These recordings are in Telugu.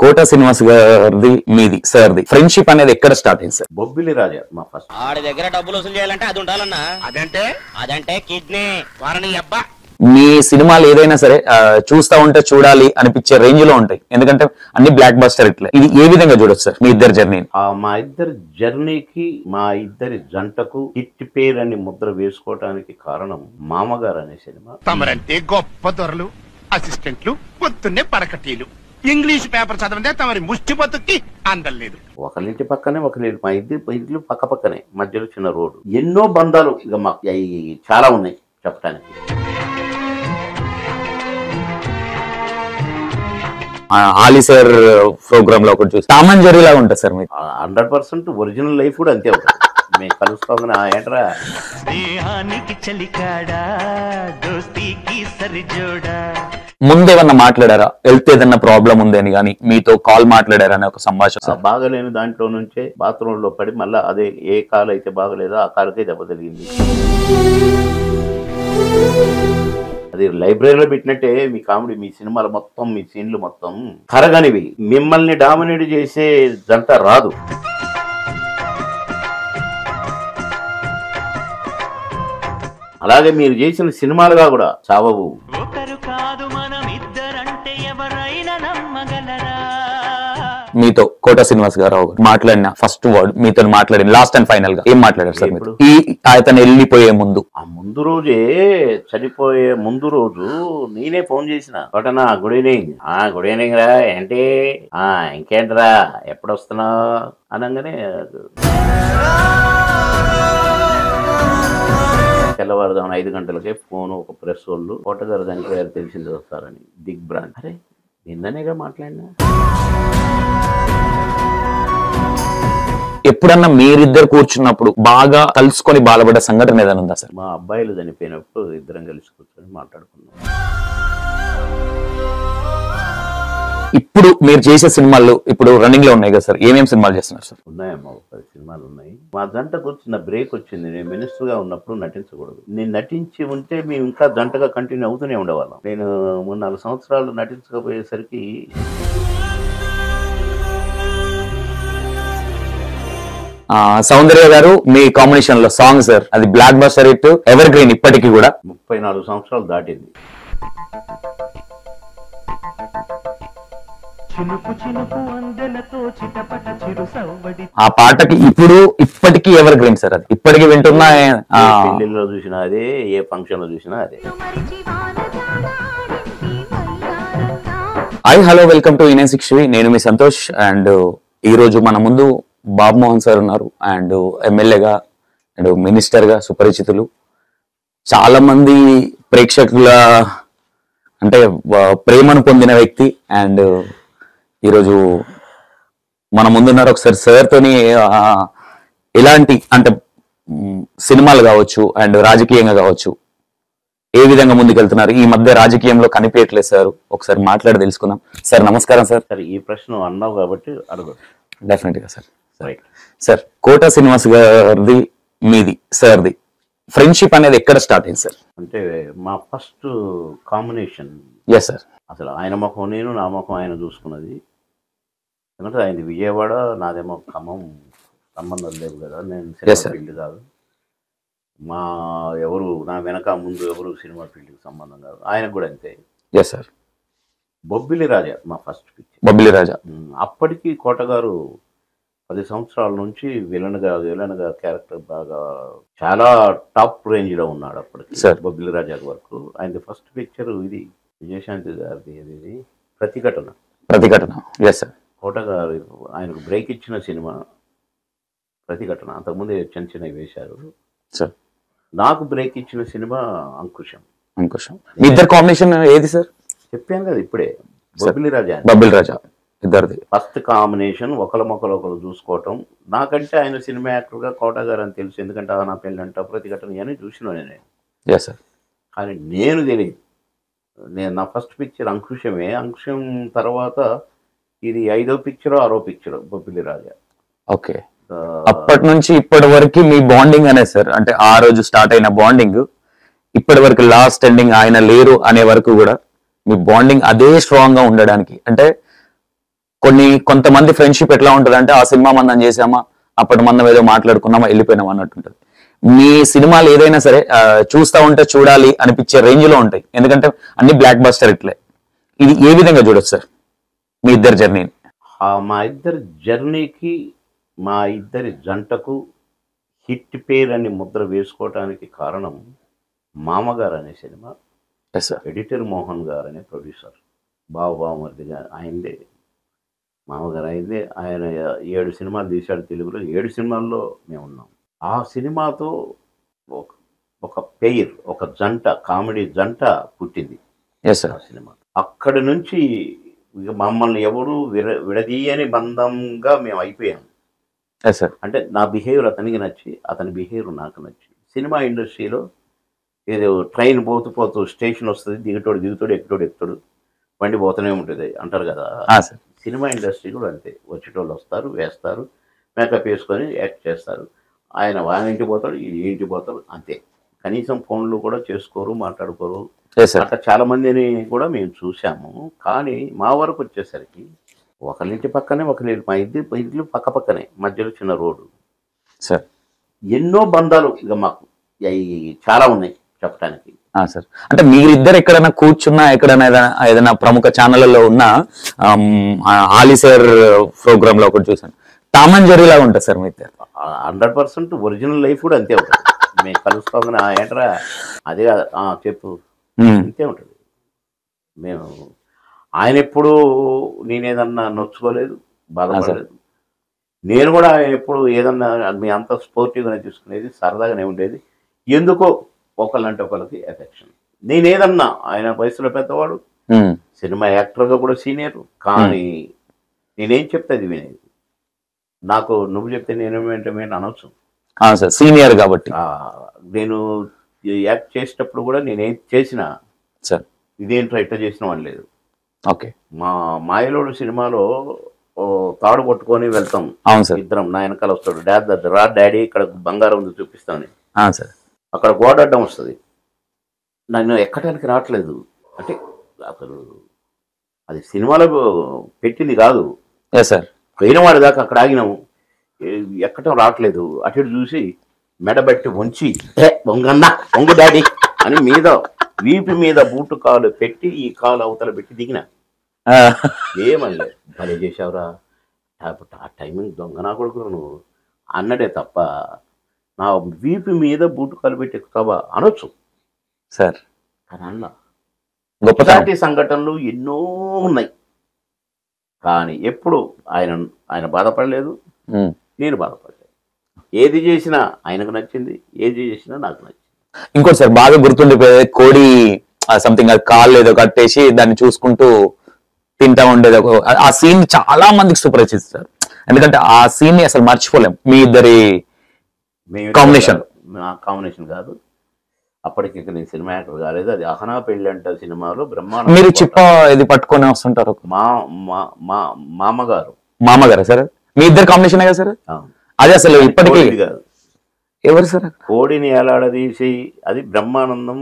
కోట శ్రీనివాస్ గారిది మీది సార్ది ఫ్రెండ్షిప్ అనేది ఎక్కడ స్టార్ట్ అయింది సార్? బొబ్బిలి రాజా మా ఫస్ట్. ఆడి దగ్గర డబ్బులు వసూలు చేయాలంటే అది ఉండాలన్నా. అదంటే కిడ్నీ వారని అబ్బా. మీ సినిమాలు ఏదైనా సరే చూస్తా ఉంటే చూడాలి అనిపించే రేంజ్ లో ఉంటాయి, ఎందుకంటే అన్ని బ్లాక్ బస్టర్ ఇట్లా. ఇది ఏ విధంగా చూడొచ్చు సార్ మీ ఇద్దరు జర్నీ? మా ఇద్దరి జర్నీకి, మా ఇద్దరి జంటకు హిట్ పేరు అని ముద్ర వేసుకోవటానికి కారణం మామగారు అనే సినిమా. తమరంటే గొప్ప దొరలు, అసిస్టెంట్లు, పొద్దున్నే పరకటీలు. ఇంగ్లీష్ పేపర్ చదవదే తమరి ముష్టి బతుక్కి అందలేదు. ఒకరింటి పక్కనే ఒకరి మా ఇల్లు పక్క పక్కనే, మధ్యలో చిన్న రోడ్డు. ఎన్నో బంధాలు ఇక మాకు చాలా ఉన్నాయి చెప్పడానికి. ఆలీ సార్ ప్రోగ్రామ్ లో ఒకటి చూసి టామన్ జెర్రీ లాగా ఉంటుంది సార్ మీకు. 100% ఒరిజినల్ లైఫ్ కూడా అంతే ఉంటుంది. మేము కలుస్తాం ఏంట్రా ముందేమన్నా మాట్లాడారా? వెళ్తే ఏదన్నా ప్రాబ్లం ఉంది అని కానీ మీతో కాల్ మాట్లాడారా అని ఒక సంభాషణ? బాగలేని దాంట్లో నుంచే బాత్రూమ్ లో పడి మళ్ళీ అదే ఏ కాలు అయితే బాగలేదో ఆ కాలుకే దెబ్బ తగిలింది. అది లైబ్రరీలో పెట్టినట్టే మీ కామెడీ, మీ సినిమాలు మొత్తం, మీ సీన్లు మొత్తం కరగనివి. మిమ్మల్ని డామినేట్ చేసే జంట రాదు. అలాగే మీరు చేసిన సినిమాలుగా కూడా చావవు. మీతో కోట శ్రీనివాస్ గారు మాట్లాడిన ఫస్ట్ వర్డ్, మీతో మాట్లాడిన లాస్ట్ అండ్ ఫైనల్ గా ఏం మాట్లాడారు సార్ మీరు ఈ అతను వెళ్ళిపోయే ముందు? ఆ ముందు రోజే, చనిపోయే ముందు రోజు నేనే ఫోన్ చేసిన. కోటనా గుడ్ ఈవినింగ్. గుడ్ ఈవినింగ్ రా, ఏంటి ఇంకేంట్రా ఎప్పుడు వస్తున్నావు అనగానే తెల్లవారుదాం 5 గంటలకే ఫోన్, ఒక ప్రెస్ వాళ్ళు కోట గారు చనిపోయారు తెలిసింది వస్తారని. దిగ్ బ్రాండ్. అరే నిన్ననేగా మాట్లాడినా. ఎప్పుడన్నా మీరిద్దరు కూర్చున్నప్పుడు బాగా కలుసుకొని బాధపడ్డ సంఘటన ఏదైనా ఉందా సార్? మా అబ్బాయిలు చనిపోయినప్పుడు ఇద్దరం కలిసి కూర్చొని మాట్లాడుకున్నాం. ఇప్పుడు మీరు చేసే సినిమాలు ఇప్పుడు రన్నింగ్ లో ఉన్నాయి కదా సార్, ఏమేమి సినిమాలు చేస్తున్నారు సార్? ఉన్నాయమ్మా, 10 సినిమాలు ఉన్నాయి. మా జంటకు వచ్చిన బ్రేక్ వచ్చింది. నేను మినిస్టర్ గా ఉన్నప్పుడు నటించకూడదు. నేను నటించి ఉంటే మేము ఇంకా జంటగా కంటిన్యూ అవుతూనే ఉండేవాళ్ళం. నేను 3-4 సంవత్సరాలు నటించకపోయేసరికి సౌందర్య గారు మీ కాంబినేషన్ లో సాంగ్ సార్, అది block buster hit, ever green ఇప్పటికీ కూడా. 34 సంవత్సరాలు దాటింది. ఆ పాటకి ఇప్పటికీ ఎవర్ గ్రీన్ సార్, అది ఇప్పటికీ వింటున్నా. పెళ్లిలో చూసినా అదే, ఏ ఫంక్షన్ లో చూసినా అదే. హలో, వెల్కమ్ టు ఇనే శిక్షవి. నేను మీ సంతోష్. అండ్ ఈ రోజు మన ముందు బాబు మోహన్ సార్ ఉన్నారు. అండ్ ఎమ్మెల్యేగా అండ్ మినిస్టర్ గా సుపరిచితులు. చాలా మంది ప్రేక్షకుల అంటే ప్రేమను పొందిన వ్యక్తి. అండ్ ఈరోజు మన ముందున్నారు. ఒకసారి సార్ తోని ఎలాంటి అంటే సినిమాలు కావచ్చు అండ్ రాజకీయంగా కావచ్చు ఏ విధంగా ముందుకెళ్తున్నారు, ఈ మధ్య రాజకీయంలో కనిపించట్లేదు సార్, ఒకసారి మాట్లాడి తెలుసుకుందాం. సార్ నమస్కారం సార్. సరే, ఈ ప్రశ్న అన్నావు కాబట్టి అడుగు. డెఫినెట్ గా సార్. రైట్ సార్, కోట శ్రీనివాస్ గారిది మీది సార్ది ఫ్రెండ్షిప్ అనేది ఎక్కడ స్టార్ట్ అయింది సార్? అంటే మా ఫస్ట్ కాంబినేషన్. Yes sir. అసలు ఆయన ముఖం నేను, నా ముఖం ఆయన చూసుకున్నది. ఎందుకంటే ఆయనది విజయవాడ, నాదేమో ఖమ్మం. సంబంధం లేవు కదా, నేను సినిమా ఫీల్డ్ కాదు. ఎవరు నా వెనక ముందు ఎవరు సినిమా ఫీల్డ్కి సంబంధం కాదు. ఆయనకు కూడా అంతే. Yes sir. బొబ్బిలి రాజా మా ఫస్ట్ పిక్చర్. బొబ్బిలి రాజా. అప్పటికి కోట గారు 10 సంవత్సరాల నుంచి విలన్ గా క్యారెక్టర్ బాగా చాలా టాప్ రేంజ్ లో ఉన్నాడు అప్పటికి. బొబ్బిలి రాజా వరకు ఆయన ఫస్ట్ పిక్చర్ ఇది విజయశాంతి గారిది. ఇది ప్రతిఘటన. Yes sir. కోట గారు ఆయనకు బ్రేక్ ఇచ్చిన సినిమా ప్రతిఘటన. అంతకుముందే చిన్న వేశారు సార్. నాకు బ్రేక్ ఇచ్చిన సినిమా అంకుశం. మీ ఇద్దరు కాంబినేషన్ ఏది సార్? చెప్పాను కదా ఇప్పుడే, బొబ్బిలి రాజా. ఇద్దరిది ఫస్ట్ కాంబినేషన్. ఒకరు చూసుకోవటం. నాకంటే ఆయన సినిమా యాక్టర్ గా కోట గారు అని తెలుసు, ఎందుకంటే నా పెళ్ళంట ప్రతిఘటన అని చూసిన నేను. Yes sir. కానీ నేను తెలియదు. నా ఫస్ట్ పిక్చర్ అంకుశమే. అంకుశం తర్వాత ఇది 5వ పిక్చర్ 6వ పిక్చర్ బొబ్బిలి రాజా. ఓకే. అప్పటి నుంచి ఇప్పటి వరకు మీ బాండింగ్ అనే సార్, అంటే ఆ రోజు స్టార్ట్ అయిన బాండింగ్ ఇప్పటి వరకు లాస్ట్ ఎండింగ్ ఆయన లేరు అనే వరకు కూడా మీ బాండింగ్ అదే స్ట్రాంగ్ గా ఉండడానికి అంటే కొంతమంది ఫ్రెండ్షిప్ ఎట్లా ఉంటుంది అంటే ఆ సినిమా మనం చేసామా, అప్పటి మనం ఏదో మాట్లాడుకున్నామా, వెళ్ళిపోయినామా అన్నట్టుంటది. మీ సినిమాలు ఏదైనా సరే చూస్తా ఉంటే చూడాలి అనిపించే రేంజ్ లో ఉంటాయి, ఎందుకంటే అన్ని బ్లాక్ బస్టర్ ఇట్లే. ఇది ఏ విధంగా చూడొచ్చు సార్ మీ ఇద్దరు జర్నీని? మా ఇద్దరి జర్నీకి, మా ఇద్దరి జంటకు హిట్ పేరు అని ముద్ర వేసుకోవడానికి కారణం మామగారు అనే సినిమా. Yes sir. ఎడిటర్ మోహన్ గారు అనే ప్రొడ్యూసర్, బావమరిదిగా ఆయనదే, మామగారు అయిందే. ఆయన 7 సినిమాలు తీశాడు తెలుగులో, 7 సినిమాల్లో మేము ఉన్నాం. ఆ సినిమాతో ఒక పెయిర్, ఒక జంట, కామెడీ జంట పుట్టింది ఎస్ సార్. ఆ సినిమా. అక్కడి నుంచి ఇక మమ్మల్ని ఎవరు విడదీయని బంధంగా మేము అయిపోయాం. Yes sir. అంటే నా బిహేవియర్ అతనికి నచ్చి, అతని బిహేవియర్ నాకు నచ్చి. సినిమా ఇండస్ట్రీలో ఏదో ట్రైన్ పోతూ స్టేషన్ వస్తుంది, దిగుతాడు ఎక్కుతాడు, బండి పోతూనే ఉంటుంది అంటారు కదా. సినిమా ఇండస్ట్రీ కూడా అంతే, వచ్చేటోళ్ళు వస్తారు, వేస్తారు, మేకప్ వేసుకొని యాక్ట్ చేస్తారు. ఆయన వాళ్ళ ఇంటికి పోతాడు, ఈ ఇంటికి పోతాడు, అంతే. కనీసం ఫోన్లు కూడా చేసుకోరు, మాట్లాడుకోరు. అట్లా చాలా మందిని కూడా మేము చూసాము. కానీ మా వరకు వచ్చేసరికి ఒకరింటి పక్కనే మా ఇల్లు పక్క పక్కనే, మధ్యలో చిన్న రోడ్డు సార్. ఎన్నో బంధాలు ఇక మాకు చాలా ఉన్నాయి చెప్పడానికి. సార్, అంటే మీరిద్దరు ఎక్కడైనా కూర్చున్నా, ఎక్కడైనా ఏదైనా ప్రముఖ ఛానళ్లలో ఉన్న ఆలిసేర్ ప్రోగ్రామ్ లో ఒకటి చూసాను, టామ్ అండ్ జెర్రీ లాగా ఉంటుంది సార్ మీ ఇద్దరు. 100% ఒరిజినల్ లైఫ్ కూడా అంతే ఉంటుంది. మేము కలుసుకోగానే ఏంట్రా అదే చెప్పు, అంతే ఉంటుంది. మేము ఆయన ఎప్పుడు నేనేదన్నా నొచ్చుకోలేదు, బాధపడలేదు. నేను కూడా ఆయన ఎప్పుడు ఏదన్నా మీ అంత స్పోర్టివ్గానే చూసుకునేది, సరదాగానే ఉండేది. ఎందుకో ఒకళ్ళంటే ఒకళ్ళకి ఎఫెక్షన్. నేనేదన్నా ఆయన వయసులో పెద్దవాడు, సినిమా యాక్టర్గా కూడా సీనియర్, కానీ నేనేం చెప్తే అది వినేది. నాకు నువ్వు చెప్తే నేనేమేంటే అనొచ్చు సీనియర్ కాబట్టి. నేను యాక్ట్ చేసేటప్పుడు కూడా నేనేం చేసినా సార్ ఇదేంట్రా ఇట్లా చేసిన వాళ్ళు లేదు. ఓకే. మా మాయలోడు సినిమాలో తాడు పట్టుకొని వెళ్తాం, అవును సార్, ఇద్దరం. నా వెనకాల వస్తాడు, రా డాడీ ఇక్కడ బంగారం ఉంది చూపిస్తామని. సార్ అక్కడ గోడ అడ్డం వస్తుంది, నన్ను ఎక్కడానికి రావట్లేదు. అంటే అసలు అది సినిమాలో పెట్టింది కాదు సార్. పోయినవాడి దాకా అక్కడ ఆగినాము, ఎక్కటం రావట్లేదు. అటు ఇటు చూసి మెడబెట్టి వంచి వంగు డాడీ అని మీద వీపు మీద బూటు కాలు పెట్టి ఈ కాలు అవతల పెట్టి దిగిన. ఏమనలే, భలే చేసావురా, ఆ టైమింగ్ దొంగ నా కొడుకు నువ్వు అన్నడే తప్ప నా వీపు మీద బూటు కాలు పెట్టి ఎక్కుతావా అనొచ్చు సార్. కానీ అన్న గొప్పటి సంఘటనలు ఎన్నో ఉన్నాయి. కానీ ఎప్పుడు ఆయన బాధపడలేదు, నేను బాధపడలేదు. ఏది చేసినా ఆయనకు నచ్చింది, ఏది చేసినా నాకు నచ్చింది. ఇంకోటి సార్ బాగా గుర్తుండిపోయేది, కోడి సంథింగ్ అది కాళ్ళు ఏదో కట్టేసి దాన్ని చూసుకుంటూ తింటా ఉండేది. ఆ సీన్ చాలా మందికి సుపరిచితం సార్, ఎందుకంటే ఆ సీన్ ని అసలు మర్చిపోలేం. మీ ఇద్దరి కాంబినేషన్ కాదు, అప్పటికి నేను సినిమా యాక్టర్ కాలేదు. అది అహనా పెళ్లి అంట సినిమాలో బ్రహ్మాండ. మీరు చిప్ప ఇది పట్టుకొని వస్తుంటారు. మామగారు సార్, మీ ఇద్దరు కాంబినేషన్ కదా సార్. అది అసలు ఇప్పటికీ కాదు. ఎవరు సార్? కోడిని ఎలాడదీసి అది బ్రహ్మానందం.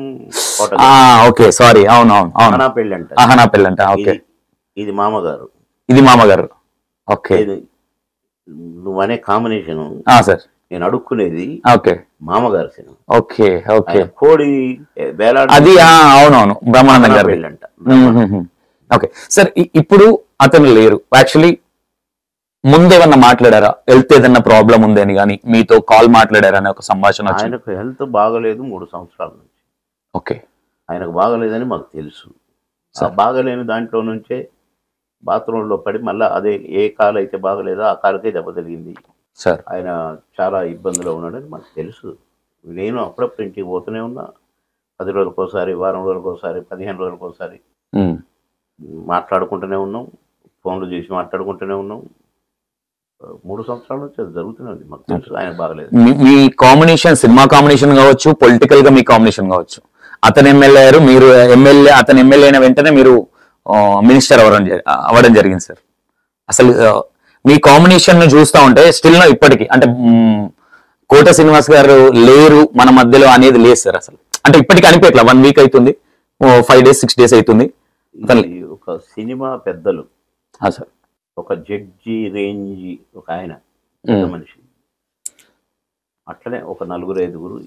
ఓకే సారీ, అవును అవును అవును, అహనా పెళ్లి అంట. అహనా పెళ్లి అంట. ఓకే, ఇది మామగారు. ఇది మామగారు. ఓకే, నువ్వనే కాంబినేషన్ సార్. నేను అడుక్కునేది ఓకే మామగారు సినిమా. ఓకే ఓకే, కోడి అది అవునవును బ్రహ్మానందం గారు పెళ్లి అంట. ఓకే సార్, ఇప్పుడు అతను లేరు. యాక్చువల్లీ ముందేమన్నా మాట్లాడారా, హెల్త్ ఏదన్నా ప్రాబ్లం ఉందని కానీ మీతో కాల్ మాట్లాడారా అనే ఒక సంభాషణ? ఆయనకు హెల్త్ బాగలేదు 3 సంవత్సరాల నుంచి. ఓకే, ఆయనకు బాగలేదని మాకు తెలుసు. బాగలేని దాంట్లో నుంచే బాత్రూంలో పడి మళ్ళీ అదే ఏ కాలు అయితే బాగలేదో ఆ కాలుకే దెబ్బ తగిలింది సార్. ఆయన చాలా ఇబ్బందిలో ఉన్నాడని మాకు తెలుసు. నేను అప్పుడప్పుడు ఇంటికి పోతూనే ఉన్నా, 10 రోజులకోసారి, వారం రోజులకోసారి, 15 రోజులకోసారి మాట్లాడుకుంటూనే ఉన్నాం, ఫోన్లు చేసి మాట్లాడుకుంటూనే ఉన్నాం. 3 సంవత్సరాల నుంచి అది జరుగుతూనే ఉంది. మాకు తెలుసు ఆయన బాగలేదు. మీ కాంబినేషన్, సినిమా కాంబినేషన్ కావచ్చు, పొలిటికల్ గా మీ కాంబినేషన్ కావచ్చు. అతను ఎమ్మెల్యే అయ్యారు, మీరు ఎమ్మెల్యే. అతను ఎమ్మెల్యే అయిన వెంటనే మీరు మినిస్టర్ అవ్వడం జరిగింది సార్. అసలు మీ కాంబినేషన్ ను చూస్తూ ఉంటే స్టిల్ ఇప్పటికీ అంటే కోట శ్రీనివాస్ గారు లేరు మన మధ్యలో అనేది లేదు సార్. అసలు అంటే ఇప్పటికీ అనిపించట్లా. 1 వీక్ అవుతుంది, 5 days 6 days అవుతుంది. ఒక సినిమా పెద్దలు సార్ ఒక జడ్జి రేంజ్ ఒక ఆయన పెద్ద మనిషి, అట్లనే ఒక 4-5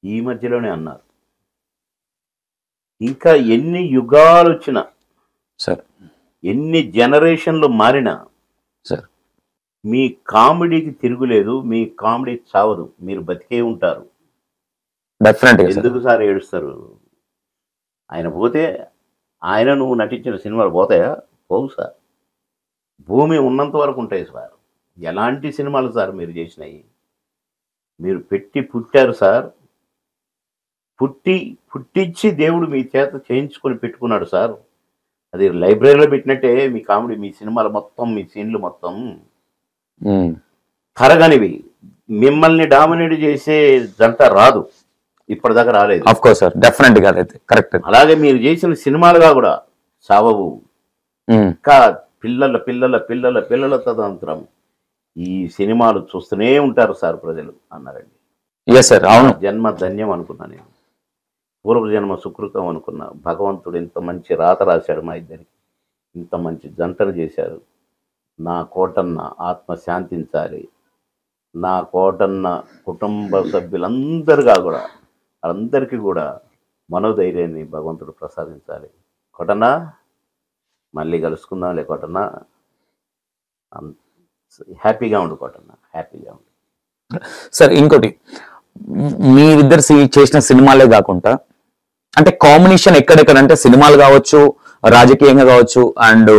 ఈ మధ్యలోనే అన్నారు. ఇంకా ఎన్ని యుగాలు వచ్చినా, సార్ ఎన్ని జనరేషన్లు మారినా సార్ మీ కామెడీకి తిరుగులేదు, మీ కామెడీ చావదు, మీరు బతికే ఉంటారు. డెఫినెట్గా. ఎందుకు సార్ ఏడుస్తారు? ఆయన పోతే ఆయన నువ్వు నటించిన సినిమాలు పోతాయా? పోవు సార్. భూమి ఉన్నంత వరకు ఉంటాయి సార్. ఎలాంటి సినిమాలు సార్ మీరు చేసినాయి? మీరు పెట్టి పుట్టారు సార్, పుట్టించి దేవుడు మీ చేత చేయించుకొని పెట్టుకున్నాడు సార్. అది లైబ్రరీలో పెట్టినట్టే మీ కామెడీ, మీ సినిమాలు మొత్తం, మీ సీన్లు మొత్తం తరగనివి. మిమ్మల్ని డామినేట్ చేసే జంట రాదు, ఇప్పటిదాకా రాలేదు. ఆఫ్ కోర్స్ సార్, డెఫినెట్గా అదైతే కరెక్ట్. అలాగే మీరు చేసిన సినిమాలుగా కూడా సావవు. ఇంకా పిల్లల పిల్లల పిల్లల పిల్లల తదంతరం ఈ సినిమాలు చూస్తూనే ఉంటారు సార్ ప్రజలు అన్నారండి. ఎస్ సార్, అవును. జన్మ ధన్యం అనుకున్నా, నేను పూర్వజన్మ సుకృతం అనుకున్నా. భగవంతుడు ఇంత మంచి రాత రాశాడు మా ఇద్దరికి, ఇంత మంచి జంటను చేశారు. నా కోటన్న ఆత్మ శాంతించాలి, నా కోటన్న కుటుంబ సభ్యులందరిగా కూడా, అందరికీ కూడా మనోధైర్యాన్ని భగవంతుడు ప్రసాదించాలి. కోటన్న మళ్ళీ కలుసుకుందాంలే కోటన్న, హ్యాపీగా ఉండు కోటన్న, హ్యాపీగా ఉండు. సార్ ఇంకోటి, మీరిద్దరు చేసిన సినిమాలే కాకుండా అంటే కాంబినేషన్ ఎక్కడెక్కడ అంటే సినిమాలు కావచ్చు, రాజకీయంగా కావచ్చు, అండ్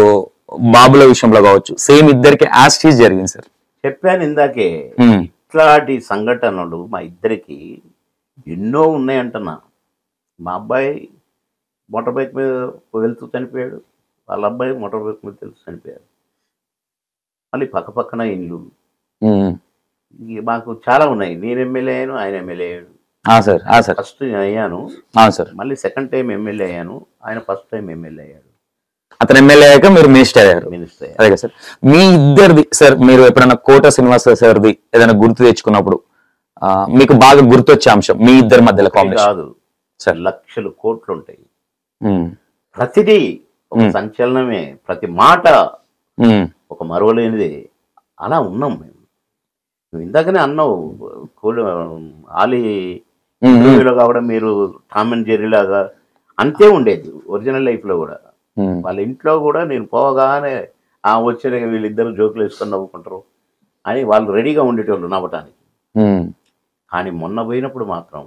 బాబుల విషయంలో కావచ్చు, సేమ్ ఇద్దరికి యాస్టీజ్ జరిగింది సార్. చెప్పాను ఇందాకే, ఇట్లాంటి సంఘటనలు మా ఇద్దరికి ఎన్నో ఉన్నాయంటున్నా. మా అబ్బాయి మోటార్ బైక్ మీద వెళ్తూ చనిపోయాడు, వాళ్ళ అబ్బాయి మోటార్ బైక్ మీద వెళ్తూ చనిపోయాడు. మళ్ళీ పక్కపక్కన ఇండ్లు. మాకు చాలా ఉన్నాయి. నేను ఎమ్మెల్యే అయ్యాను, ఆయన ఎమ్మెల్యే అయ్యాడు. ఫస్ట్ నేను అయ్యాను, మళ్ళీ సెకండ్ టైం ఎమ్మెల్యే అయ్యాను, ఆయన ఫస్ట్ టైం ఎమ్మెల్యే అయ్యాడు. అతను ఎమ్మెల్యే అయ్యాక మీరు మినిస్టర్ అయ్యారు. అదే సార్, మీ ఇద్దరిది సార్, మీరు ఎప్పుడైనా కోట శ్రీనివాస సార్ది ఏదైనా గుర్తు తెచ్చుకున్నప్పుడు మీకు బాగా గుర్తొచ్చే అంశం మీ ఇద్దరి మధ్యలో కాంబినేషన్? కాదు సార్, లక్షలు కోట్లు ఉంటాయి. ప్రతిదీ ఒక సంచలనమే, ప్రతి మాట ఒక మరవలేనిది. అలా ఉన్నాం మేము. నువ్వు ఇందాకనే అన్నావు ఆలీ మూవీలో కావడం, మీరు టామ్ అండ్ జెర్రీ లాగా అంతే ఉండేది ఒరిజినల్ లైఫ్లో కూడా. వాళ్ళ ఇంట్లో కూడా నేను పోగానే వచ్చిన వీళ్ళిద్దరు జోకులు వేసుకొని నవ్వుకుంటారు అని వాళ్ళు రెడీగా ఉండేటోళ్ళు నవ్వటానికి. కానీ మొన్న పోయినప్పుడు మాత్రం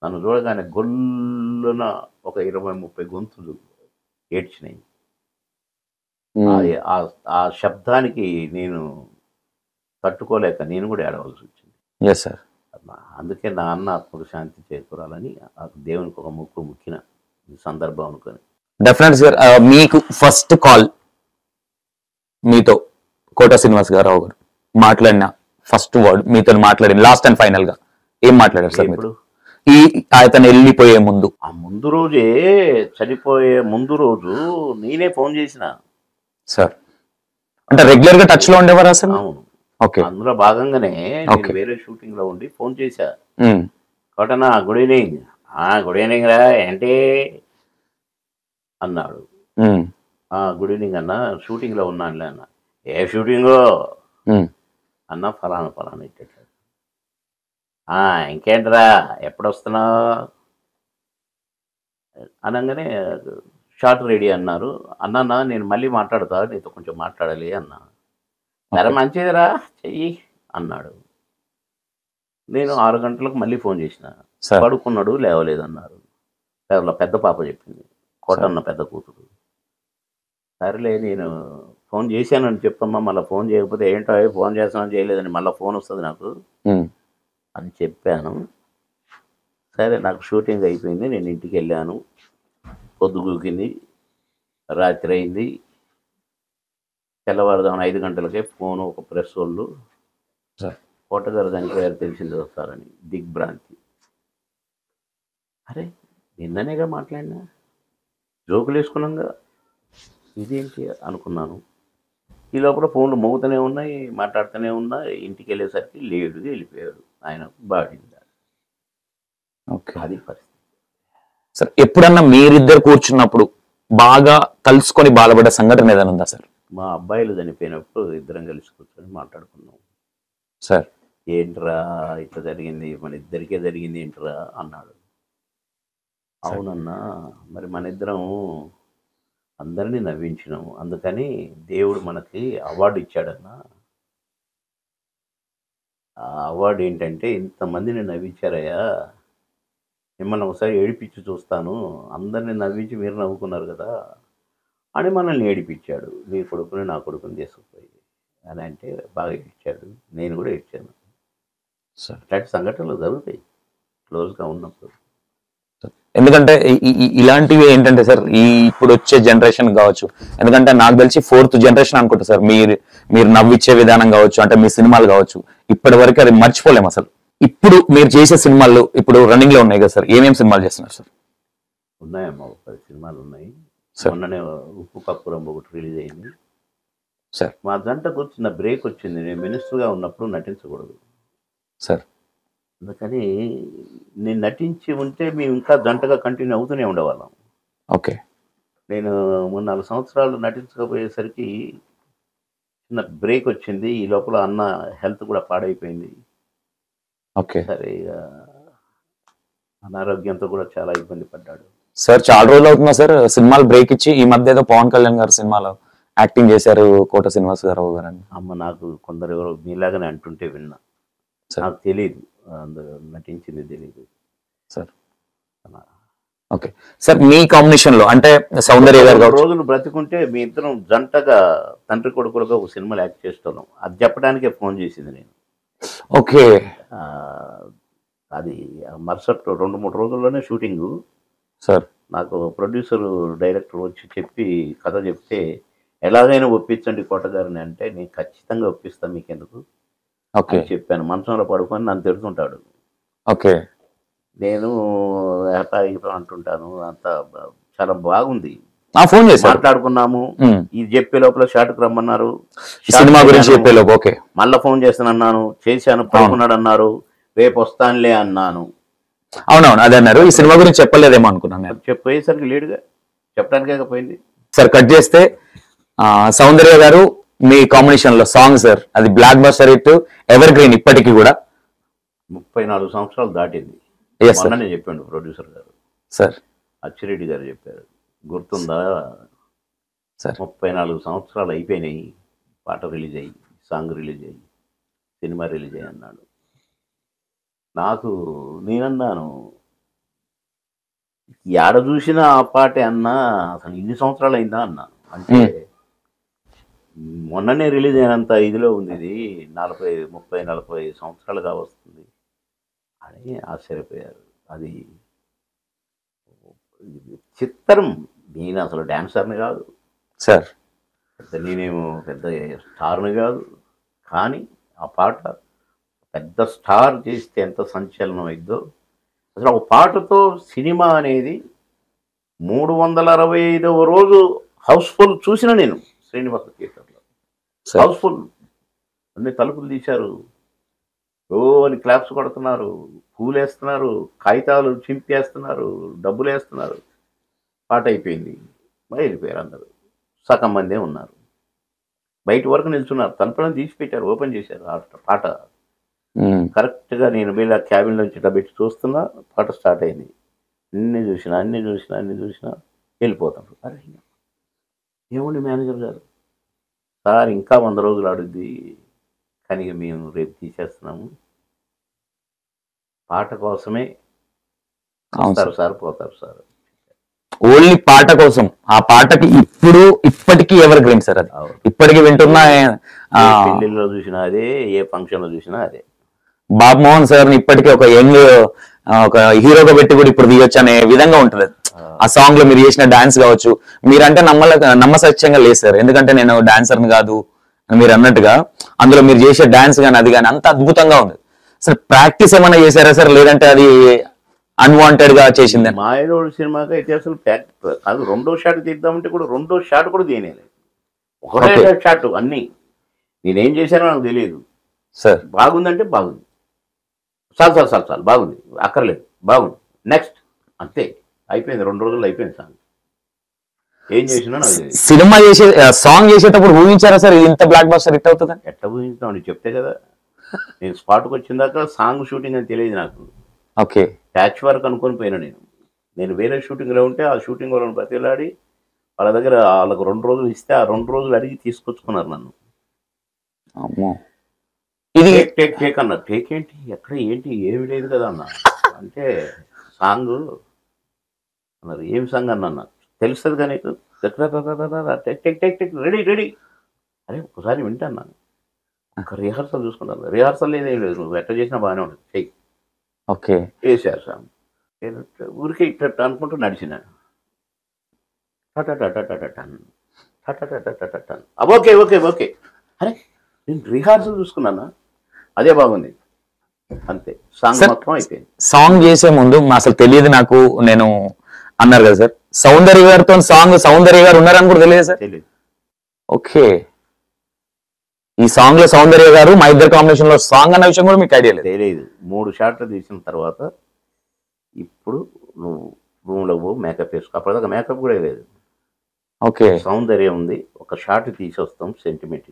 నన్ను చూడగానే గొల్లున ఒక 20-30 గొంతులు ఏడ్చినాయి. ఆ శబ్దానికి నేను తట్టుకోలేక నేను కూడా ఏడవలసి వచ్చింది. Yes sir. అందుకే నా అన్న ఆత్మకు శాంతి చేకూరాలని దేవునికి ఒక ముక్కిన సందర్భం అనుకొని. Definite sir. మీకు ఫస్ట్ కాల్ మీతో కోట శ్రీనివాస్ గారు మాట్లాడిన ఫస్ట్ వర్డ్, మీతో మాట్లాడిన లాస్ట్ అండ్ ఫైనల్ గా ఏం మాట్లాడారు సార్? ఇప్పుడు అతను వెళ్ళిపోయే ముందు, ఆ ముందు రోజే, చనిపోయే ముందు రోజు నేనే ఫోన్ చేసిన సార్. అంటే రెగ్యులర్ గా టచ్ లో ఉండేవారా సార్? అవును. ఓకే. అందులో భాగంగానే వేరే షూటింగ్ లో ఉండి ఫోన్ చేశా. కోటనా గుడ్ ఈవినింగ్. గుడ్ ఈవినింగ్ రా, ఏంటి అన్నాడు. గుడ్ ఈవినింగ్ అన్న, షూటింగ్ లో ఉన్నానులే అన్న. ఏ షూటింగో అన్న? ఫలానా ఇట్లా. ఇంకేంట్రా, ఎప్పుడు వస్తున్నావు అనగానే షార్ట్ రెడీ అన్నారు. అన్నా నేను మళ్ళీ మాట్లాడతా, నీతో కొంచెం మాట్లాడాలి అన్నా. సరే మంచిదిరా చెయ్యి అన్నాడు. నేను 6 గంటలకు మళ్ళీ ఫోన్ చేసిన. పడుకున్నాడు, లేవలేదన్నారు. పెద్ద పాప చెప్పింది, కోటన్న పెద్ద కూతురు. సరేలే నేను ఫోన్ చేశానని చెప్పమ్మా, మళ్ళీ ఫోన్ చేయకపోతే ఏంటో ఫోన్ చేస్తానని చేయలేదని మళ్ళీ ఫోన్ వస్తుంది నాకు అని చెప్పాను. సరే నాకు షూటింగ్ అయిపోయింది, నేను ఇంటికి వెళ్ళాను. పొద్దుగూకింది, రాత్రి అయింది. తెల్లవారుదాం 5 గంటలకే ఫోను, ఒక ప్రెస్ వాళ్ళు, కోటగారు చనిపోయారు తెలిసింది వస్తారని. దిగ్భ్రాంతి. అరే నిన్ననేగా మాట్లాడినా, జోకులు వేసుకున్నాగా, ఇదేంటి అనుకున్నాను. ఈ లోపల ఫోన్లు మోగుతూనే ఉన్నాయి, మాట్లాడుతూనే ఉన్నా. ఇంటికి వెళ్ళేసరికి లేడుగా వెళ్ళిపోయాడు ఆయన బాడీ. ఓకే, అది పరిస్థితి. సార్ ఎప్పుడన్నా మీరిద్దరు కూర్చున్నప్పుడు బాగా కలుసుకొని బాధపడ్డ సంఘటన ఏదైనా ఉందా సార్? మా అబ్బాయిలు చనిపోయినప్పుడు ఇద్దరం కలిసి కూర్చొని మాట్లాడుకున్నాం. సార్ ఏంట్రా ఇట్లా జరిగింది, మన ఇద్దరికే జరిగింది ఏంట్రా అన్నాడు. అవునన్నా, మరి మన ఇద్దరం అందరినీ నవ్వించినాము, అందుకని దేవుడు మనకి అవార్డు ఇచ్చాడన్నా. ఆ అవార్డు ఏంటంటే ఇంతమందిని నవ్వించారయ్యా, మిమ్మల్ని ఒకసారి ఏడిపించి చూస్తాను, అందరినీ నవ్వించి మీరు నవ్వుకున్నారు కదా అని మనల్ని ఏడిపించాడు. నీ కొడుకుని నా కొడుకుని తీసుకుపోయి అని అంటే బాగా ఏడ్చాడు, నేను కూడా ఏడ్చాను. అట్లాంటి సంఘటనలు జరుగుతాయి క్లోజ్గా ఉన్నప్పుడు. ఎందుకంటే ఇలాంటివి ఏంటంటే సార్, ఈ ఇప్పుడు వచ్చే జనరేషన్ కావచ్చు, ఎందుకంటే నాకు తెలిసి 4th జనరేషన్ అనుకుంటా సార్, మీరు నవ్విచ్చే విధానం కావచ్చు, అంటే మీ సినిమాలు కావచ్చు, ఇప్పటి వరకు అది మర్చిపోలేము అసలు. ఇప్పుడు మీరు చేసే సినిమాలు ఇప్పుడు రన్నింగ్ లో ఉన్నాయి కదా సార్, ఏమేమి సినిమాలు చేస్తున్నారు సార్? ఉన్నాయమ్మా, 10 సినిమాలు ఉన్నాయి. మొన్ననే ఉప్పు కప్పు రంబు ఒకటి రిలీజ్ అయింది సార్. మా జంటకు వచ్చిన బ్రేక్ వచ్చింది, నేను మినిస్టర్గా ఉన్నప్పుడు నటించకూడదు సార్, అందుకని నేను నటించి ఉంటే మేము ఇంకా జంటగా కంటిన్యూ అవుతూనే ఉండేవాళ్ళం. ఓకే. నేను 3-4 సంవత్సరాలు నటించకపోయేసరికి చిన్న బ్రేక్ వచ్చింది. ఈ లోపల అన్న హెల్త్ కూడా పాడైపోయింది. ఓకే. సరే, అనారోగ్యంతో కూడా చాలా ఇబ్బంది పడ్డాడు సార్. చాలా రోజులు అవుతుందా సార్ సినిమాలు బ్రేక్ ఇచ్చి? ఈ మధ్య ఏదో పవన్ కళ్యాణ్ గారు సినిమాలో యాక్టింగ్ చేశారు, కోట శ్రీనివాస్ గారు గారు. అమ్మ, నాకు కొందరు ఎవరో మీలాగానే అంటుంటే విన్నా, నాకు తెలియదు, అందులో నటించింది తెలియదు సార్. ఓకే సార్, మీ కాంబినేషన్ లో అంటే సౌందర్య గారు రోజులు బ్రతికుంటే మీ ఇద్దరం జంటగా తండ్రి కొడుకులుగా ఒక సినిమాలో యాక్ట్ చేస్తున్నాం, అది చెప్పడానికే ఫోన్ చేసింది నేను. ఓకే. అది మరుసటి 2-3 రోజుల్లోనే షూటింగు సార్. నాకు ప్రొడ్యూసర్ డైరెక్టర్ వచ్చి చెప్పి కథ చెప్తే, ఎలాగైనా ఒప్పించండి కోటగారిని అంటే, నేను ఖచ్చితంగా ఒప్పిస్తాను మీకెందుకు ఓకే చెప్పాను. మంచంలో పడుకొని నన్ను తిడుతుంటాడు. ఓకే. నేను హెపాయితో అంటుంటాను, అంత చాలా బాగుంది, ఫోన్ చేసి మాట్లాడుకున్నాము. ఇది చెప్పే లోపల షాట్కి రమ్మన్నారు, సినిమా గురించి చెప్పే లోపు ఓకే మళ్ళీ ఫోన్ చేస్తానన్నాను, చేశాను, పడుకున్నాడు అన్నారు, రేపు వస్తానులే అన్నాను. అవునవును, అదే అన్నారు. ఈ సినిమా గురించి చెప్పలేదేమో అనుకున్నాను. చెప్పేసరికి లేడుగా, చెప్పడానికే పోయింది సార్. కట్ చేస్తే సౌందర్య గారు మీ కాంబినేషన్ లో సాంగ్ సార్, అది block buster hit, ever green ఇప్పటికీ కూడా. 34 సంవత్సరాలు దాటింది. మొన్ననే చెప్పాడు ప్రొడ్యూసర్ గారు సార్, అచ్చిరెడ్డి గారు చెప్పారు, గుర్తుందా సార్? 34 సంవత్సరాలు అయిపోయినాయి, పాట రిలీజ్ అయ్యి, సాంగ్ రిలీజ్ అయ్యి, సినిమా రిలీజ్ అయ్యి అన్నాడు. నేనన్నాను, ఏడ చూసినా ఆ పాటే అన్నా, అసలు ఇన్ని సంవత్సరాలు అయిందా అన్నాను. అంటే మొన్ననే రిలీజ్ అయినంత ఇదిలో ఉంది, ఇది 30-40 సంవత్సరాలుగా వస్తుంది అని ఆశ్చర్యపోయారు. అది చిత్రం. నేను అసలు డాన్సర్ని కాదు సార్, నేనేమో పెద్ద స్టార్ని కాదు, కానీ ఆ పాట పెద్ద స్టార్ చేస్తే ఎంత సంచలనం అయిద్దో. అసలు ఒక పాటతో సినిమా అనేది 365వ రోజు హౌస్ఫుల్ చూసిన నేను శ్రీనివాస థియేటర్లో. హౌస్ఫుల్, అన్ని తలుపులు తీశారు, అని క్లాప్స్ కొడుతున్నారు, పూలు వేస్తున్నారు, కాగితాలు చింపేస్తున్నారు, డబ్బులు వేస్తున్నారు. పాట అయిపోయింది, వెళ్ళిపోయారు అందరూ. సగం మందే ఉన్నారు, బయట వరకు నిల్చున్నారు, తలుపులను తీసి పెట్టారు, ఓపెన్ చేశారు. ఆ పాట కరెక్ట్గా నేను వీళ్ళ క్యాబిన్ నుంచి పెట్టి చూస్తున్నా, పాట స్టార్ట్ అయింది. అన్ని చూసినా వెళ్ళిపోతాం. అరే ఏముంది మేనేజర్ గారు, సార్ ఇంకా 100 రోజులు ఆడుద్ది, కానీ మేము రేపు తీసేస్తున్నాము, పాట కోసమే వస్తారు సార్, పోతారు సార్. ఓన్లీ పాట కోసం. ఆ పాటకి ఇప్పటికీ ఎవర్ గ్రీన్ సార్, అది ఇప్పటికీ వింటున్నా. పెళ్లిలో చూసినా అదే, ఏ ఫంక్షన్ లో చూసినా అదే. బాబు మోహన్ సార్ ఇప్పటికీ ఒక ఒక హీరోగా పెట్టి కూడా ఇప్పుడు తీయొచ్చు అనే విధంగా ఉంటుంది. ఆ సాంగ్ లో మీరు చేసిన డాన్స్ కావచ్చు, మీరంటే నమ్మసత్యంగా లేదు సార్, ఎందుకంటే నేను డాన్సర్ని కాదు అని మీరు అన్నట్టుగా, అందులో మీరు చేసే డాన్స్ కానీ అది కానీ అంత అద్భుతంగా ఉంది. సార్ ప్రాక్టీస్ ఏమైనా చేశారా సార్, లేదంటే అది అన్వాంటెడ్ గా చేసింది? మాయలోడు సినిమాకి అయితే అసలు అది 2వ షాట్ తీద్దామంటే కూడా 2వ షాట్ కూడా తీయలేదు, ఒకటే షాట్. అన్ని నేనేం చేశానో నాకు తెలియదు సార్. బాగుందంటే బాగుంది, చాలు బాగుంది, అక్కర్లేదు, బాగుంది, నెక్స్ట్, అంతే అయిపోయింది. 2 రోజుల్లో అయిపోయింది సాంగ్. ఏం చేసినా నాకు తెలియదు. సినిమా చేసే సాంగ్ చేసేటప్పుడు ఊహించారా సార్ ఇంత బ్లాక్ బస్టర్ హిట్ అవుతుందని? ఎట్లా ఊహించావు అని చెప్తే కదా, నేను స్పాట్కి వచ్చిన దాకా సాంగ్ షూటింగ్ అని తెలియదు నాకు. ఓకే. ప్యాచ్ వర్క్ అనుకొని పోయినా నేను వేరే షూటింగ్లో ఉంటే ఆ షూటింగ్ వాళ్ళని బతిలాడి వాళ్ళ దగ్గర వాళ్ళకు 2 రోజులు ఇస్తే ఆ 2 రోజులు అడిగి తీసుకొచ్చుకున్నారు నన్ను. అమ్మో. ఇది టేక్ అన్నారు. టేక్ ఏంటి, ఎక్కడ ఏంటి, ఏమి లేదు కదా అన్న. అంటే సాంగ్ అన్నారు. ఏం సాంగ్ అన్న? తెలుస్తుంది కానీ tech tech tech tech ready ready. అరే ఒకసారి వింటాను. ఒక రిహార్సల్ చూసుకుంటాను. రిహార్సల్ ఏదేం లేదు, నువ్వు ఎట్లా చేసినా బాగానే ఉంటుంది, చెయ్యి. ఓకే. వేసారు సాంగ్. ఊరికే ఇట్లా అనుకుంటూ నడిచిన. Okay okay okay. అరే నేను రిహార్సల్ చూసుకున్నానా, అదే బాగుంది, అంతే. సాంగ్ మొత్తం అయిపోయింది. సాంగ్ చేసే ముందు అసలు తెలియదు నాకు, నేను అన్నారు కదా సార్ సౌందర్య గారితో సాంగ్, సౌందర్య గారు ఉన్నారని కూడా తెలియదు సార్? తెలియదు. ఓకే. ఈ సాంగ్ లో సౌందర్య గారు మా ఇద్దరు కాంబినేషన్ లో సాంగ్ అన్న విషయం కూడా మీకు ఐడియా లేదు? తెలియదు. 3 షాట్లు తీసిన తర్వాత ఇప్పుడు నువ్వు రూమ్లో పో, మేకప్ వేసుకో. అప్పటిదాకా మేకప్ కూడా లేదు. ఓకే. సౌందర్యం ఉంది, ఒక షాట్ తీసి వస్తాం సెంటిమెంట్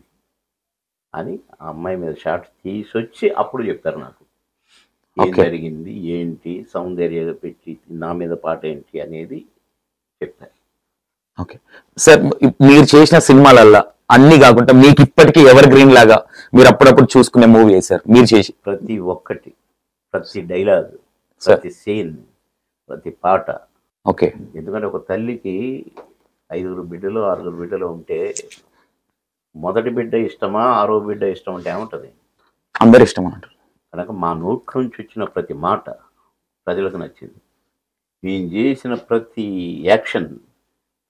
అని ఆ అమ్మాయి మీద షాట్ తీసొచ్చి అప్పుడు చెప్తారు నాకు ఏం జరిగింది, ఏంటి, సౌందర్య పెట్టి నా మీద పాట ఏంటి అనేది చెప్తారు. ఓకే సార్, మీరు చేసిన సినిమాలల్లా అన్ని కాకుండా మీకు ఇప్పటికీ ఎవర్ గ్రీన్ లాగా మీరు అప్పుడప్పుడు చూసుకునే మూవీ సార్ మీరు చేసి? ప్రతి ఒక్కటి, ప్రతి డైలాగ్, ప్రతి సీన్, ప్రతి పాట. ఓకే. ఎందుకంటే ఒక తల్లికి 5 బిడ్డలు 6 బిడ్డలు ఉంటే మొదటి బిడ్డ ఇష్టమా 6వ బిడ్డ ఇష్టం అంటే ఏముంటుంది? అందరు ఇష్టం అంటారు. కనుక మా నోట్ల నుంచి వచ్చిన ప్రతి మాట ప్రజలకు నచ్చింది. మేము చేసిన ప్రతి యాక్షన్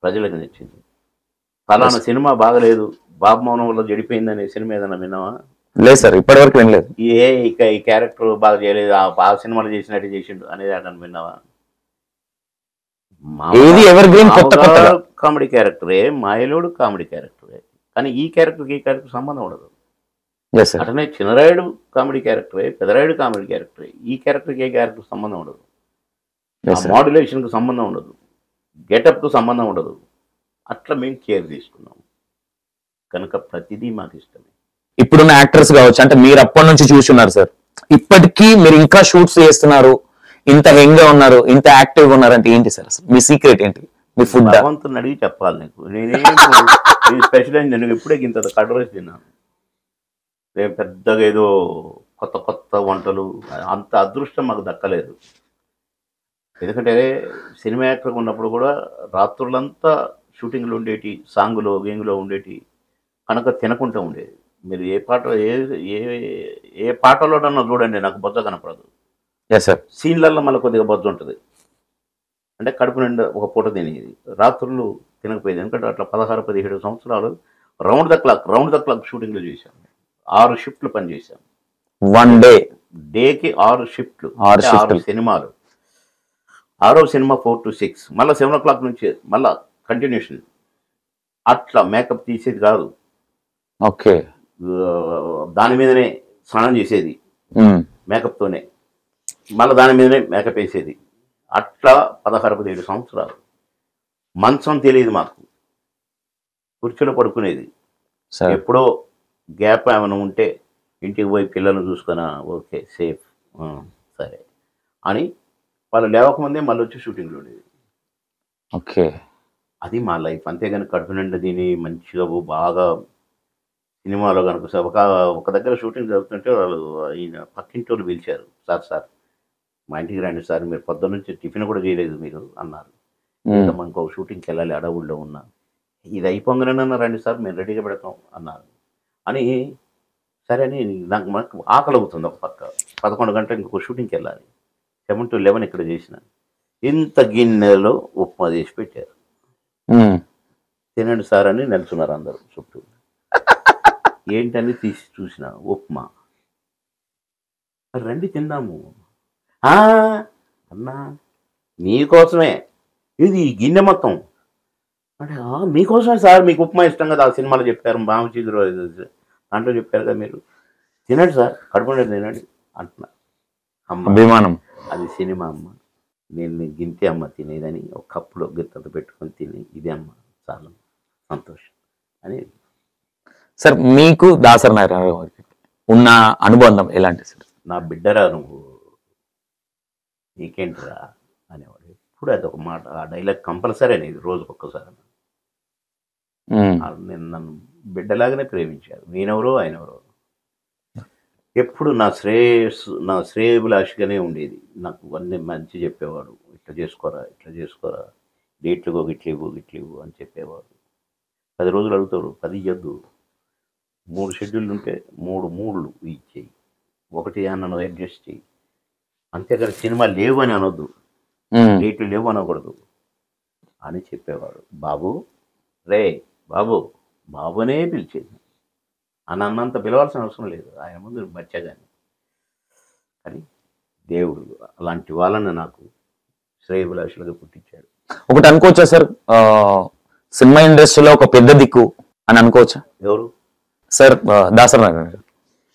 ప్రజలకు నచ్చింది. ఫలానా సినిమా బాగలేదు, బాబు మౌనం వల్ల చెడిపోయిందనే సినిమా ఏదైనా విన్నావా? లేదు సార్, ఇప్పటివరకు వినలేదు. ఈ క్యారెక్టర్ బాగా చేయలేదు, ఆ సినిమాలు చేసినట్టు చేసిండు అనేది అక్కడ విన్నావా? ఏది ఎవర్ గ్రీన్ కొత్త కామెడీ క్యారెక్టరే, మాయలోడు కామెడీ క్యారెక్టరే, కానీ ఈ క్యారెక్టర్ సంబంధం ఉండదు. అటనే చిన్నరాయుడు కామెడీ క్యారెక్టరే, పెదరాయుడు కామెడీ క్యారెక్టరే, ఈ క్యారెక్టర్కి ఏ క్యారెక్టర్ సంబంధం ఉండదు. మాడ్యులేషన్కి సంబంధం ఉండదు, గెటప్కు సంబంధం ఉండదు. అట్లా మేము కేర్ తీసుకున్నాం కనుక ప్రతిదీ మాకు ఇష్టమే. ఇప్పుడున్న యాక్టర్స్ కావచ్చు, అంటే మీరు అప్పటి నుంచి చూస్తున్నారు సార్, ఇప్పటికీ మీరు ఇంకా షూట్స్ చేస్తున్నారు, ఇంత హెంగ్ గా ఉన్నారు, ఇంత యాక్టివ్ గా ఉన్నారు అంటే ఏంటి సార్ అసలు మీ సీక్రెట్ ఏంటి? మీ ఫుడ్ భగవంతుని అడిగి చెప్పాలి నీకు. నేనేం స్పెషల్ అయింది, నేను ఎప్పుడే ఇంత కట్ రైస్ తిన్నాను. రేపు పెద్దగా ఏదో కొత్త కొత్త వంటలు, అంత అదృష్టం మాకు దక్కలేదు. ఎందుకంటే సినిమా యాక్టర్గా ఉన్నప్పుడు కూడా రాత్రులంతా షూటింగ్లు ఉండేటి, సాంగులో గేంగులో ఉండేటి కనుక తినకుంటూ ఉండేది. మీరు ఏ పాట ఏ పాటలోనన్నా చూడండి నాకు బొజ్జ కనపడదు. సీన్లలో మళ్ళీ కొద్దిగా బొజ్జ ఉంటుంది. అంటే కడుపు నిండా ఒక పూట తినేది, రాత్రులు తినకపోయేది. ఎందుకంటే అట్లా 16-17 సంవత్సరాలు రౌండ్ ద క్లాక్ షూటింగ్లో చేశాను. 6 షిఫ్ట్లు పనిచేశాను. వన్ డేకి 6 షిఫ్ట్లు, 6 సినిమాలు. 6వ సినిమా 4 to 6, మళ్ళీ 7 o'clock నుంచి మళ్ళీ కంటిన్యూషన్. అట్లా మేకప్ తీసేది కాదు. ఓకే. దాని మీదనే స్నానం చేసేది మేకప్తోనే, మళ్ళీ దాని మీదనే మేకప్ వేసేది. అట్లా 16-17 సంవత్సరాలు. మంచం తెలియదు మాకు, కుర్చీలో పడుకునేది. ఎప్పుడో గ్యాప్ ఏమైనా ఉంటే ఇంటికి పోయి పిల్లలను చూసుకున్నా, ఓకే సేఫ్ సరే అని వాళ్ళు లేవకముందే మళ్ళీ వచ్చి షూటింగ్లో ఉండేది. ఓకే. అది మా లైఫ్. అంతేగాని కడుపు నిండా తిని మంచిగా బాగా సినిమాలో కనుక ఒక దగ్గర షూటింగ్ జరుగుతుంటే వాళ్ళు ఈయన పక్కింటి వాళ్ళు పిలిచారు, సార్ మా ఇంటికి రండి సార్, మీరు పొద్దున్న నుంచి టిఫిన్ కూడా చేయలేదు మీరు అన్నారు. ఇంకో షూటింగ్కి వెళ్ళాలి, అడవుల్లో ఉన్నా, ఇది అయిపోగానే రండి సార్ మేము రెడీగా పెడతాం అన్నారు. అని సరే అని నాకు ఆకలి అవుతుంది. ఒక పక్క 11 గంటలకు ఇంకో షూటింగ్కి వెళ్ళాలి. 7 to 11 ఇక్కడ చేసిన. ఇంత గిన్నెలో ఉప్మా చేసి పెట్టారు. తినండి సార్ అని నిల్చున్నారు అందరూ చుట్టూ. ఏంటని తీసి చూసిన ఉప్మా. రండి తిందాము అన్నా, మీకోసమే ఇది గిన్నె మొత్తం అంటే. మీకోసమే సార్, మీకు ఉప్మా ఇష్టం కదా, ఆ సినిమాలో చెప్పారు, మామచీదురు దాంట్లో చెప్పారు కదా, మీరు తినండి సార్, కడుపు తినండి అంటున్నా. అమ్మ అభిమానం, అది సినిమా అమ్మ, నేను గింతే అమ్మ తినేదని ఒక కప్పులో గిత్తతో పెట్టుకొని తిని, ఇది అమ్మ చాలా సంతోషం అని. సార్ మీకు దాసరి నారాయణ గారికి ఉన్న అనుబంధం ఎలాంటి సార్? నా బిడ్డరా నువ్వు, నీకేంటిరా అనేవాడు ఎప్పుడు. అదొక మాట, ఆ డైలాగ్ కంపల్సరీ అనేది రోజుకొక్కసారి. నేను నన్ను బిడ్డలాగానే ప్రేమించారు. నేనెవరో ఆయనెవరో. ఎప్పుడు నా శ్రేయభిలాషిగానే ఉండేది. నాకు అన్నీ మంచి చెప్పేవాడు. ఇట్లా చేసుకోరా, డేట్లు గిట్లివ్వు అని చెప్పేవాడు. 10 రోజులు అడుగుతాడు, 10 ఇవ్వద్దు. 3 షెడ్యూల్ ఉంటే 3 ఇచ్చేయి, 1 నన్ను అడ్జస్ట్ చేయి. అంతేకాని సినిమా లేవు అని అనొద్దు, డేట్లు లేవు అనకూడదు అని చెప్పేవాడు. బాబునే పిలిచేది. అన్నంత పిలవాల్సిన అవసరం లేదు, ఆయన ముందు మర్చగాని. కానీ దేవుడు అలాంటి వాళ్ళని నాకు శ్రేయభిలాషులుగా పుట్టించాడు. ఒకటి అనుకోవచ్చా సార్, సినిమా ఇండస్ట్రీలో ఒక పెద్ద దిక్కు అని అనుకోవచ్చా? ఎవరు సార్? దాసరి నారాయణ గారు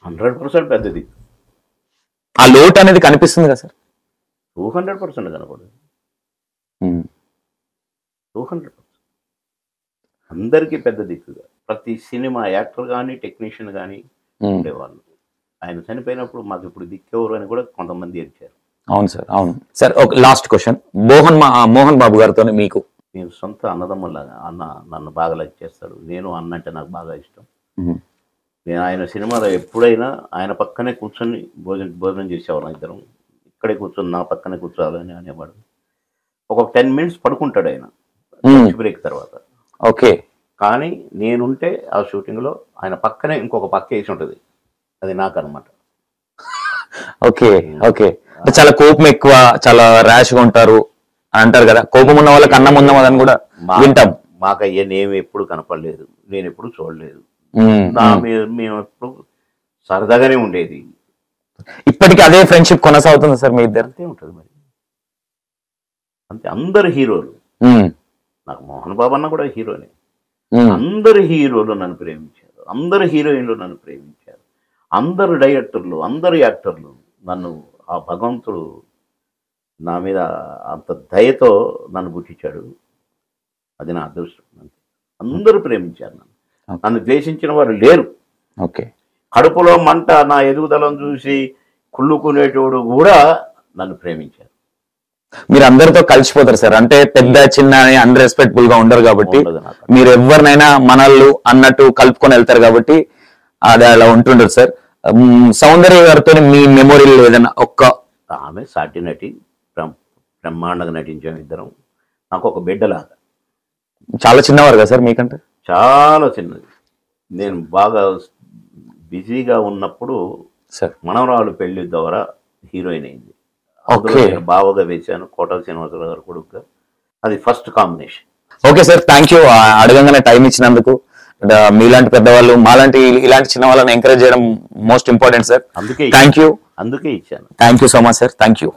100% పెద్ద దిక్కు. ఆ లోటు అనేది కనిపిస్తుంది కదా సార్? 200% కనపడదు. 200% అందరికీ పెద్ద దిక్కుగా ప్రతి సినిమా యాక్టర్ కానీ టెక్నీషియన్ కానీ ఉండేవాళ్ళు. ఆయన చనిపోయినప్పుడు మాకు ఇప్పుడు దిక్కెవరు అని కూడా కొంతమంది ఏడ్చారు. అవును సార్, అవును సార్. ఒక లాస్ట్ క్వశ్చన్, మోహన్ బాబు గారితో మీకు? నేను సొంత అన్నదమ్ములాగా. అన్న నన్ను బాగా లైక్ చేస్తాడు, నేను అన్న అంటే నాకు బాగా ఇష్టం. నేను ఆయన సినిమాలో ఎప్పుడైనా ఆయన పక్కనే కూర్చొని భోజనం చేసేవాళ్ళం. ఇద్దరం ఇక్కడే కూర్చొని నా పక్కనే కూర్చోవాలని అనేవాడు. ఒక 10 minutes పడుకుంటాడు ఆయన బ్రేక్ తర్వాత. ఓకే. కానీ నేనుంటే ఆ షూటింగ్లో ఆయన పక్కనే ఇంకొక పక్క వేసి ఉంటుంది, అది నాకు అనమాట. Okay okay. చాలా కోపం ఎక్కువ, చాలా ర్యాష్గా ఉంటారు అంటారు కదా. కోపం ఉన్న వాళ్ళకి అన్నం ఉందామని కూడా వింటాం. మాకు అయ్యేమి ఎప్పుడు కనపడలేదు, నేను ఎప్పుడు చూడలేదు. మేము ఎప్పుడు సరదాగానే ఉండేది. ఇప్పటికీ అదే ఫ్రెండ్షిప్ కొనసాగుతుంది సార్ మీ ఇద్దరు? అంతే ఉంటుంది మరి, అంతే. అందరు హీరోలు, నాకు మోహన్ బాబు అన్న కూడా హీరోనే. అందరు హీరోలు నన్ను ప్రేమించారు, అందరు హీరోయిన్లు నన్ను ప్రేమించారు, అందరు డైరెక్టర్లు, అందరు యాక్టర్లు నన్ను, ఆ భగవంతుడు నా మీద అంత దయతో నన్ను పుట్టించాడు. అది నా అదృష్టం. అందరూ ప్రేమించారు నన్ను. నన్ను ద్వేషించిన వారు లేరు. ఓకే. కడుపులో మంట నా ఎదుగుదలను చూసి కుళ్ళుకునేటోడు కూడా నన్ను ప్రేమించారు. మీరు అందరితో కలిసిపోతారు సార్, అంటే పెద్ద చిన్న అన్రెస్పెక్టబుల్ గా ఉండరు కాబట్టి, మీరు ఎవరినైనా మనల్ని అన్నట్టు కలుపుకొని వెళ్తారు కాబట్టి అది అలా ఉంటుండదు సార్. సౌందర్య గారితో మీ మెమొరీలో ఏదైనా ఒక్క? ఆమె సాటి నటి, బ్రహ్మాండంగా నటించాము ఇద్దరం. నాకు ఒక బిడ్డలాగా. చాలా చిన్నవారు కదా సార్ మీకంటే? చాలా చిన్నది. నేను బాగా బిజీగా ఉన్నప్పుడు మనవరాలు పెళ్లి ద్వారా హీరోయిన్ అయింది. బావగా వేశాను, కోటల శ్రీనివాసరావు గారు కొడుకుగా. అది first combination. Okay sir, thank you. అడగంగానే టైం ఇచ్చినందుకు. మీలాంటి పెద్దవాళ్ళు మాలాంటి ఇలాంటి చిన్న వాళ్ళని ఎంకరేజ్ చేయడం మోస్ట్ ఇంపార్టెంట్ సార్. అందుకే థ్యాంక్ యూ. అందుకే ఇచ్చాను. Thank you so much sir. Thank you.